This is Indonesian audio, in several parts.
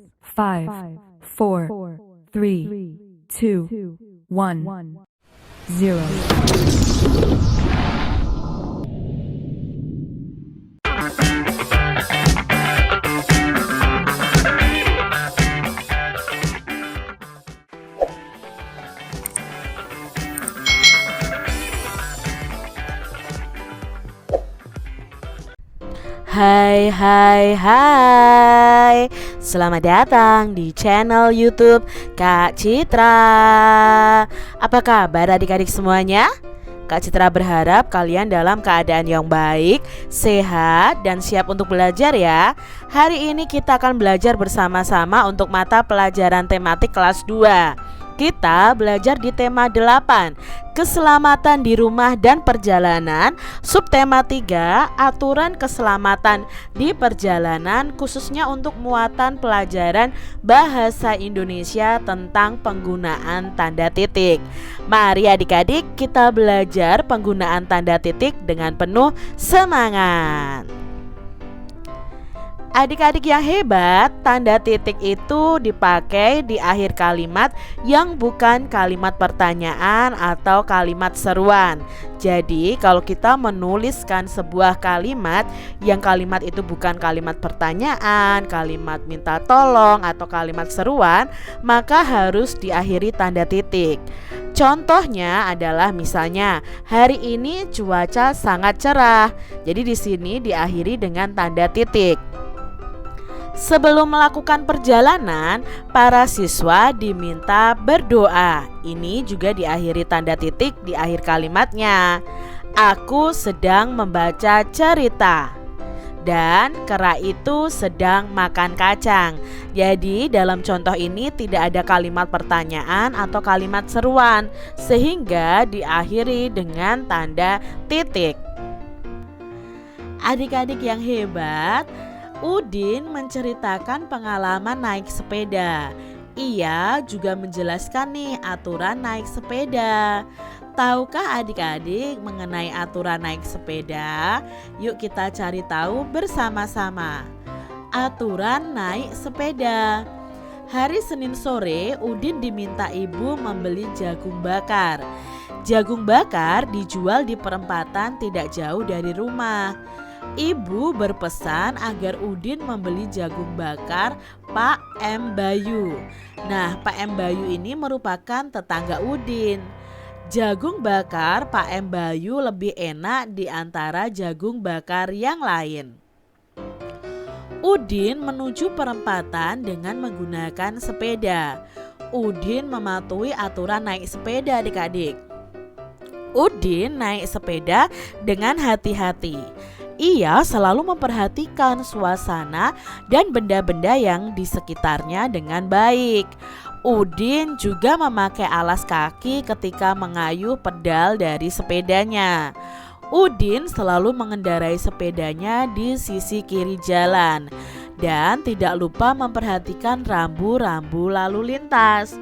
5, 4, 3, 2, 1, 0. Hai. Selamat datang di channel YouTube Kak Citra. Apa kabar adik-adik semuanya? Kak Citra berharap kalian dalam keadaan yang baik, sehat, dan siap untuk belajar ya. Hari ini kita akan belajar bersama-sama untuk mata pelajaran tematik kelas 2. Kita belajar di tema 8, keselamatan di rumah dan perjalanan. Subtema 3, aturan keselamatan di perjalanan, khususnya untuk muatan pelajaran bahasa Indonesia tentang penggunaan tanda titik. Mari adik-adik kita belajar penggunaan tanda titik dengan penuh semangat. Adik-adik yang hebat, tanda titik itu dipakai di akhir kalimat yang bukan kalimat pertanyaan atau kalimat seruan. Jadi kalau kita menuliskan sebuah kalimat yang kalimat itu bukan kalimat pertanyaan, kalimat minta tolong, atau kalimat seruan, maka harus diakhiri tanda titik. Contohnya adalah misalnya hari ini cuaca sangat cerah. Jadi di sini diakhiri dengan tanda titik. Sebelum melakukan perjalanan, para siswa diminta berdoa. Ini juga diakhiri tanda titik di akhir kalimatnya. Aku sedang membaca cerita dan kera itu sedang makan kacang. Jadi dalam contoh ini tidak ada kalimat pertanyaan atau kalimat seruan, sehingga diakhiri dengan tanda titik. Adik-adik yang hebat, Udin menceritakan pengalaman naik sepeda. Ia juga menjelaskan nih aturan naik sepeda. Tahukah adik-adik mengenai aturan naik sepeda? Yuk kita cari tahu bersama-sama. Aturan naik sepeda. Hari Senin sore, Udin diminta ibu membeli jagung bakar. Jagung bakar dijual di perempatan tidak jauh dari rumah. Ibu berpesan agar Udin membeli jagung bakar Pak M. Bayu. Nah, Pak M. Bayu ini merupakan tetangga Udin. Jagung bakar Pak M. Bayu lebih enak di antara jagung bakar yang lain. Udin menuju perempatan dengan menggunakan sepeda. Udin mematuhi aturan naik sepeda adik-adik. Udin naik sepeda dengan hati-hati. Ia selalu memperhatikan suasana dan benda-benda yang di sekitarnya dengan baik. Udin juga memakai alas kaki ketika mengayuh pedal dari sepedanya. Udin selalu mengendarai sepedanya di sisi kiri jalan dan tidak lupa memperhatikan rambu-rambu lalu lintas.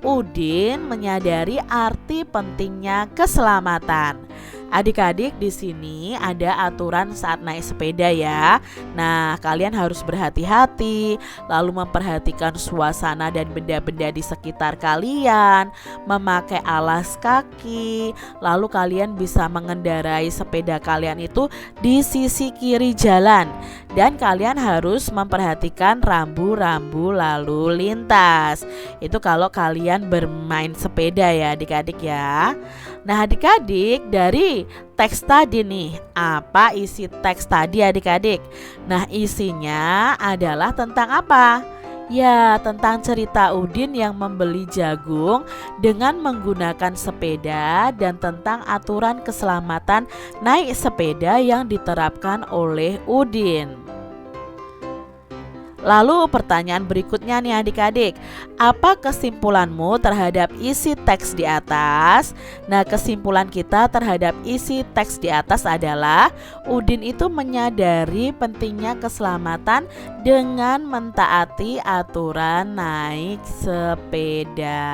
Udin menyadari arti pentingnya keselamatan. Adik-adik, di sini ada aturan saat naik sepeda ya. Nah, kalian harus berhati-hati, lalu memperhatikan suasana dan benda-benda di sekitar kalian, memakai alas kaki, lalu kalian bisa mengendarai sepeda kalian itu di sisi kiri jalan. Dan kalian harus memperhatikan rambu-rambu lalu lintas. Itu kalau kalian bermain sepeda ya adik-adik ya. Nah adik-adik, dari teks tadi nih, apa isi teks tadi adik-adik? Nah isinya adalah tentang apa? Ya, tentang cerita Udin yang membeli jagung dengan menggunakan sepeda dan tentang aturan keselamatan naik sepeda yang diterapkan oleh Udin. Lalu pertanyaan berikutnya nih adik-adik, apa kesimpulanmu terhadap isi teks di atas? Nah, kesimpulan kita terhadap isi teks di atas adalah Udin itu menyadari pentingnya keselamatan dengan mentaati aturan naik sepeda.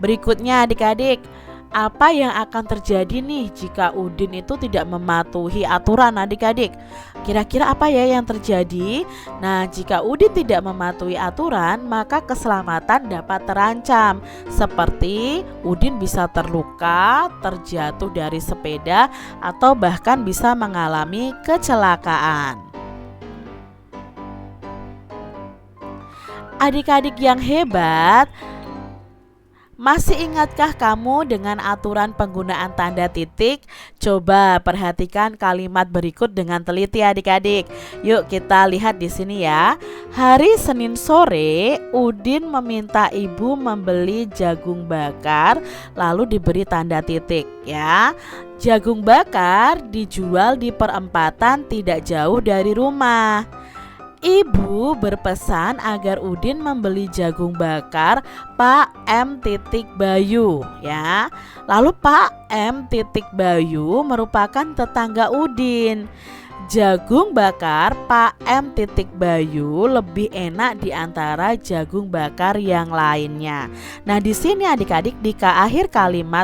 Berikutnya adik-adik, apa yang akan terjadi nih jika Udin itu tidak mematuhi aturan adik-adik? Kira-kira apa ya yang terjadi? Nah, jika Udin tidak mematuhi aturan, maka keselamatan dapat terancam. Seperti Udin bisa terluka, terjatuh dari sepeda, atau bahkan bisa mengalami kecelakaan. Adik-adik yang hebat, masih ingatkah kamu dengan aturan penggunaan tanda titik? Coba perhatikan kalimat berikut dengan teliti adik-adik. Yuk kita lihat di sini ya. Hari Senin sore, Udin meminta ibu membeli jagung bakar lalu diberi tanda titik ya. Jagung bakar dijual di perempatan tidak jauh dari rumah. Ibu berpesan agar Udin membeli jagung bakar Pak M. Bayu ya. Lalu Pak M. Bayu merupakan tetangga Udin. Jagung bakar Pak M. Bayu lebih enak di antara jagung bakar yang lainnya. Nah, di sini adik-adik di akhir kalimat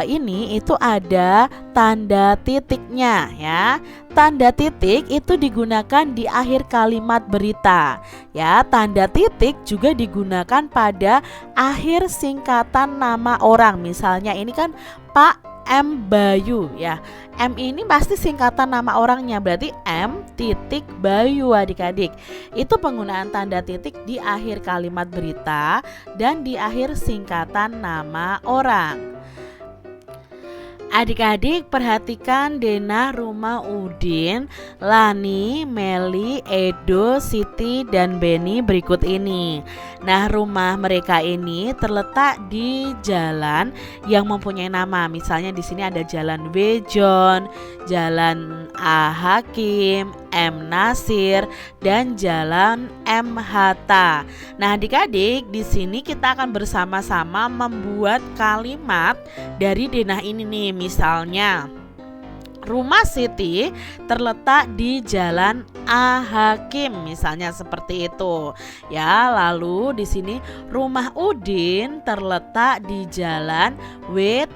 ini itu ada tanda titiknya ya. Tanda titik itu digunakan di akhir kalimat berita ya. Tanda titik juga digunakan pada akhir singkatan nama orang. Misalnya ini kan Pak M. Bayu ya. M ini pasti singkatan nama orangnya, berarti M. Bayu adik-adik. Itu penggunaan tanda titik di akhir kalimat berita dan di akhir singkatan nama orang. Adik-adik perhatikan denah rumah Udin, Lani, Meli, Edo, Siti, dan Beni berikut ini. Nah, rumah mereka ini terletak di jalan yang mempunyai nama. Misalnya di sini ada Jalan W. John, Jalan A. Hakim, M. Nasir, dan Jalan M. Hatta. Nah, adik-adik di sini kita akan bersama-sama membuat kalimat dari denah ini nih. Misalnya, rumah Siti terletak di Jalan A. Hakim, misalnya seperti itu. Ya, lalu di sini rumah Udin terletak di Jalan W.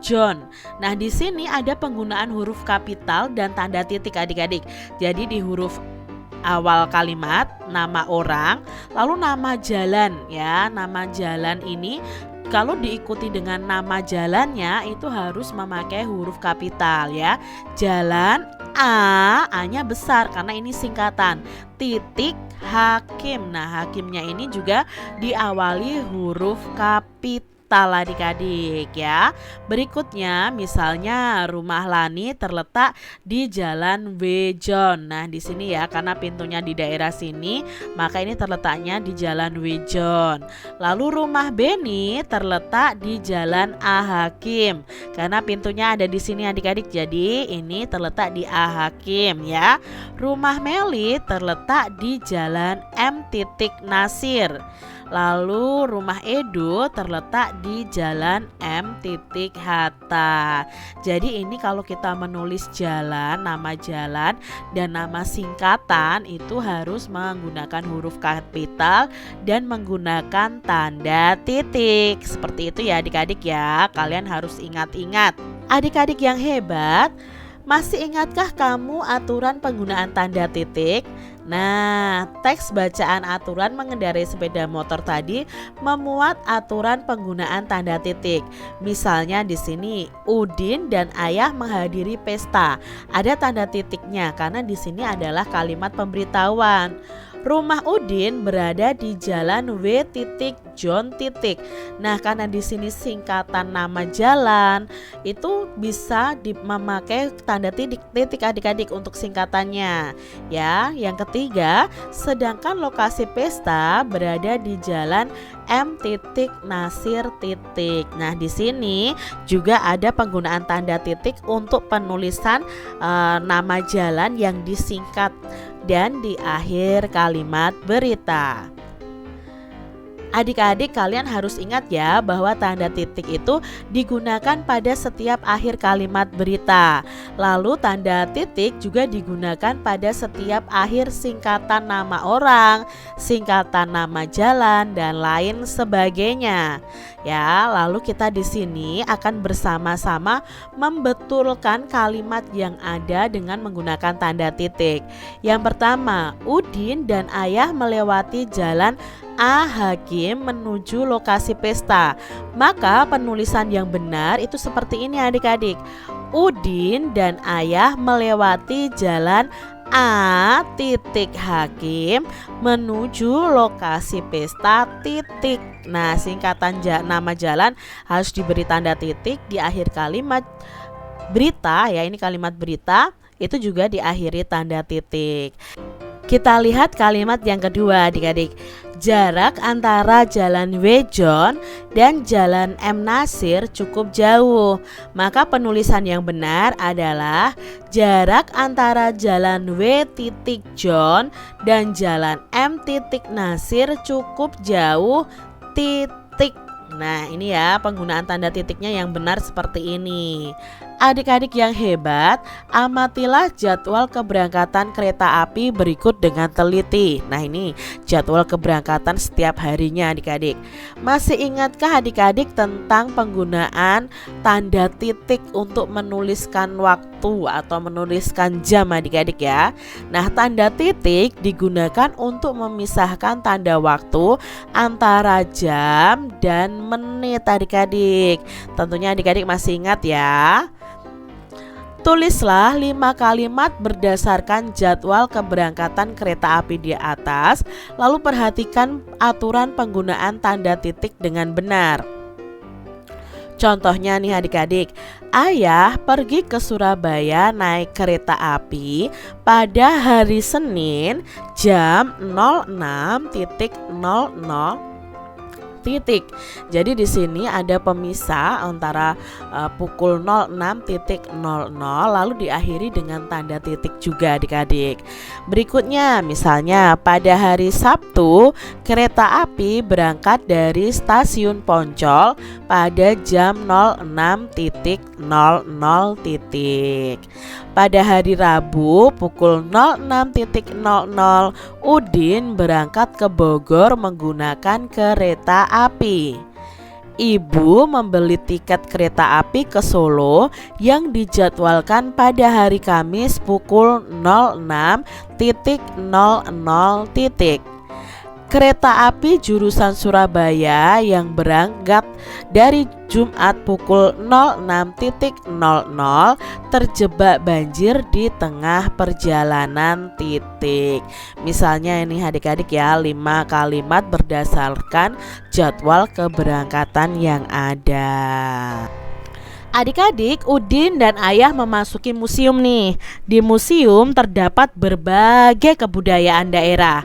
John. Nah, di sini ada penggunaan huruf kapital dan tanda titik adik-adik. Jadi di huruf awal kalimat nama orang, lalu nama jalan ya. Nama jalan ini kalau diikuti dengan nama jalannya itu harus memakai huruf kapital ya. Jalan A-nya besar karena ini singkatan. Titik Hakim. Nah, Hakimnya ini juga diawali huruf kapital adik-adik ya. Berikutnya misalnya rumah Lani terletak di Jalan W. John. Nah, di sini ya karena pintunya di daerah sini, maka ini terletaknya di Jalan W. John. Lalu rumah Beni terletak di Jalan A. Hakim. Karena pintunya ada di sini adik-adik. Jadi ini terletak di A. Hakim ya. Rumah Meli terletak di Jalan M. Nasir. Lalu rumah Edo terletak di Jalan M. Hatta. Jadi ini kalau kita menulis jalan, nama jalan dan nama singkatan itu harus menggunakan huruf kapital dan menggunakan tanda titik. Seperti itu ya adik-adik ya. Kalian harus ingat-ingat. Adik-adik yang hebat, masih ingatkah kamu aturan penggunaan tanda titik? Nah, teks bacaan aturan mengendarai sepeda motor tadi memuat aturan penggunaan tanda titik. Misalnya di sini Udin dan ayah menghadiri pesta. Ada tanda titiknya karena di sini adalah kalimat pemberitahuan. Rumah Udin berada di Jalan W. John. Nah, karena di sini singkatan nama jalan itu bisa memakai tanda titik adik-adik untuk singkatannya. Ya, yang ketiga, sedangkan lokasi pesta berada di Jalan M. Nasir. Nah, di sini juga ada penggunaan tanda titik untuk penulisan nama jalan yang disingkat dan di akhir kalimat berita. Adik-adik kalian harus ingat ya bahwa tanda titik itu digunakan pada setiap akhir kalimat berita. Lalu tanda titik juga digunakan pada setiap akhir singkatan nama orang, singkatan nama jalan dan lain sebagainya. Ya, lalu kita di sini akan bersama-sama membetulkan kalimat yang ada dengan menggunakan tanda titik. Yang pertama, Udin dan ayah melewati jalan A. Hakim menuju lokasi pesta. Maka penulisan yang benar itu seperti ini adik-adik. Udin dan ayah melewati jalan A. Hakim menuju lokasi pesta . Nah, singkatan nama jalan harus diberi tanda titik di akhir kalimat berita ya, ini kalimat berita itu juga diakhiri tanda titik. Kita lihat kalimat yang kedua adik-adik. Jarak antara jalan W. John dan jalan M. Nasir cukup jauh. Maka penulisan yang benar adalah jarak antara jalan W. John dan jalan M. Nasir cukup jauh . Nah, ini ya penggunaan tanda titiknya yang benar seperti ini. Adik-adik yang hebat, amatilah jadwal keberangkatan kereta api berikut dengan teliti. Nah, ini jadwal keberangkatan setiap harinya adik-adik. Masih ingatkah adik-adik tentang penggunaan tanda titik untuk menuliskan waktu atau menuliskan jam adik-adik ya? Nah, tanda titik digunakan untuk memisahkan tanda waktu antara jam dan menit adik-adik. Tentunya adik-adik masih ingat ya. Tulislah 5 kalimat berdasarkan jadwal keberangkatan kereta api di atas, lalu perhatikan aturan penggunaan tanda titik dengan benar. Contohnya nih adik-adik, ayah pergi ke Surabaya naik kereta api pada hari Senin jam 06.00. Jadi di sini ada pemisah antara pukul 06.00 lalu diakhiri dengan tanda titik juga adik-adik. Berikutnya misalnya pada hari Sabtu kereta api berangkat dari stasiun Poncol pada jam 06.00. Pada hari Rabu pukul 06.00 Udin berangkat ke Bogor menggunakan kereta api. Ibu membeli tiket kereta api ke Solo yang dijadwalkan pada hari Kamis pukul 06.00. Kereta api jurusan Surabaya yang berangkat dari Jumat pukul 06.00 terjebak banjir di tengah perjalanan . Misalnya ini adik-adik ya, 5 kalimat berdasarkan jadwal keberangkatan yang ada. Adik-adik, Udin dan ayah memasuki museum nih. Di museum terdapat berbagai kebudayaan daerah.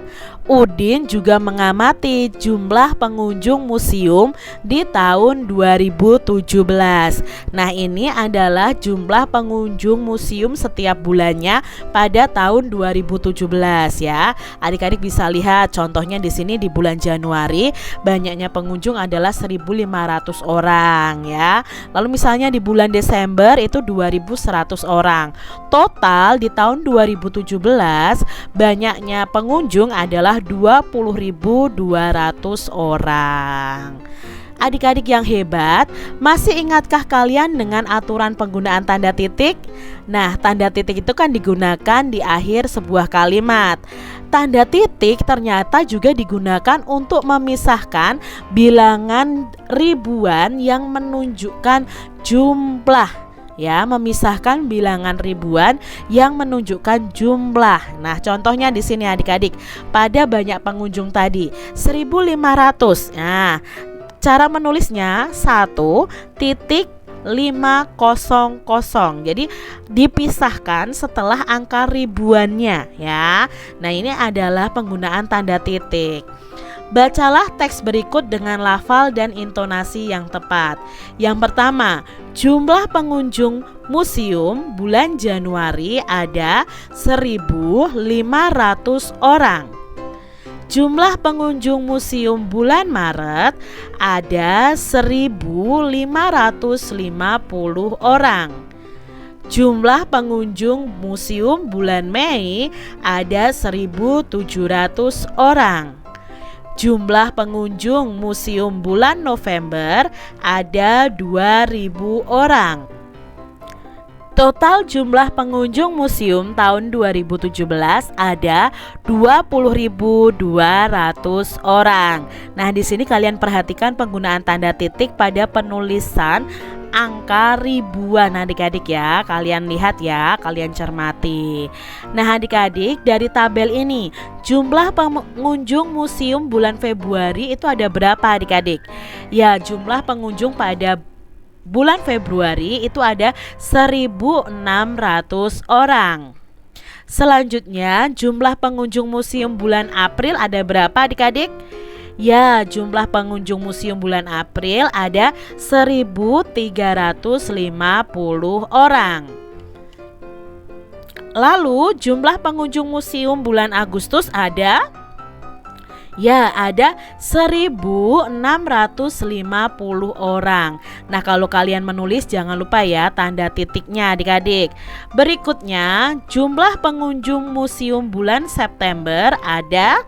Udin juga mengamati jumlah pengunjung museum di tahun 2017. Nah, ini adalah jumlah pengunjung museum setiap bulannya pada tahun 2017 ya. Adik-adik bisa lihat contohnya di sini di bulan Januari banyaknya pengunjung adalah 1.500 orang ya. Lalu misalnya di bulan Desember itu 2.100 orang. Total di tahun 2017 banyaknya pengunjung adalah 20.200 orang. Adik-adik yang hebat, masih ingatkah kalian dengan aturan penggunaan tanda titik? Nah, tanda titik itu kan digunakan di akhir sebuah kalimat. Tanda titik ternyata juga digunakan untuk memisahkan bilangan ribuan yang menunjukkan jumlah. Ya, memisahkan bilangan ribuan yang menunjukkan jumlah. Nah, contohnya di sini adik-adik, pada banyak pengunjung tadi 1.500. Nah, cara menulisnya 1.500. Jadi dipisahkan setelah angka ribuannya ya. Nah, ini adalah penggunaan tanda titik. Bacalah teks berikut dengan lafal dan intonasi yang tepat. Yang pertama, jumlah pengunjung museum bulan Januari ada 1.500 orang. Jumlah pengunjung museum bulan Maret ada 1.550 orang. Jumlah pengunjung museum bulan Mei ada 1.700 orang. Jumlah pengunjung museum bulan November ada 2.000 orang. Total jumlah pengunjung museum tahun 2017 ada 20.200 orang. Nah, di sini kalian perhatikan penggunaan tanda titik pada penulisan angka ribuan adik-adik ya. Kalian lihat ya, kalian cermati. Nah, adik-adik, dari tabel ini jumlah pengunjung museum bulan Februari itu ada berapa adik-adik? Ya, jumlah pengunjung pada bulan Februari itu ada 1.600 orang. Selanjutnya, jumlah pengunjung museum bulan April ada berapa adik-adik? Ya, jumlah pengunjung museum bulan April ada 1.350 orang. Lalu, jumlah pengunjung museum bulan Agustus ada? Ya, ada 1.650 orang. Nah, kalau kalian menulis jangan lupa ya tanda titiknya adik-adik. Berikutnya, jumlah pengunjung museum bulan September ada?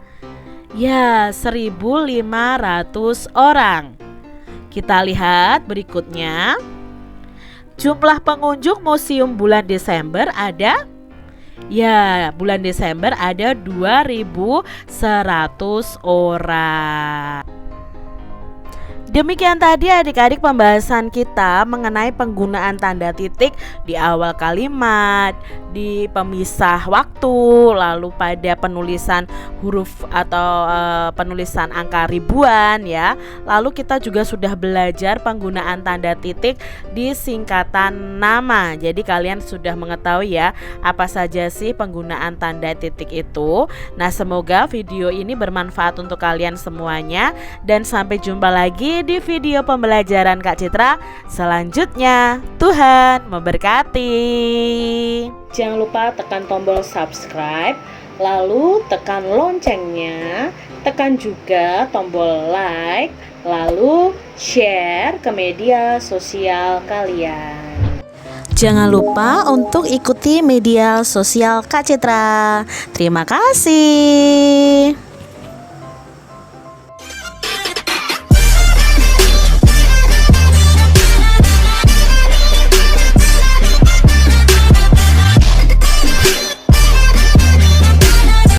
Ya, 1.500 orang. Kita lihat berikutnya. Jumlah pengunjung museum bulan Desember ada? Ya, bulan Desember ada 2.100 orang. Demikian tadi adik-adik pembahasan kita mengenai penggunaan tanda titik di awal kalimat, di pemisah waktu, lalu pada penulisan huruf atau penulisan angka ribuan ya. Lalu kita juga sudah belajar penggunaan tanda titik di singkatan nama. Jadi kalian sudah mengetahui ya apa saja sih penggunaan tanda titik itu. Nah, semoga video ini bermanfaat untuk kalian semuanya dan sampai jumpa lagi di video pembelajaran Kak Citra selanjutnya. Tuhan memberkati. Jangan lupa tekan tombol subscribe, lalu tekan loncengnya, tekan juga tombol like, lalu share ke media sosial kalian. Jangan lupa untuk ikuti media sosial Kak Citra. Terima kasih.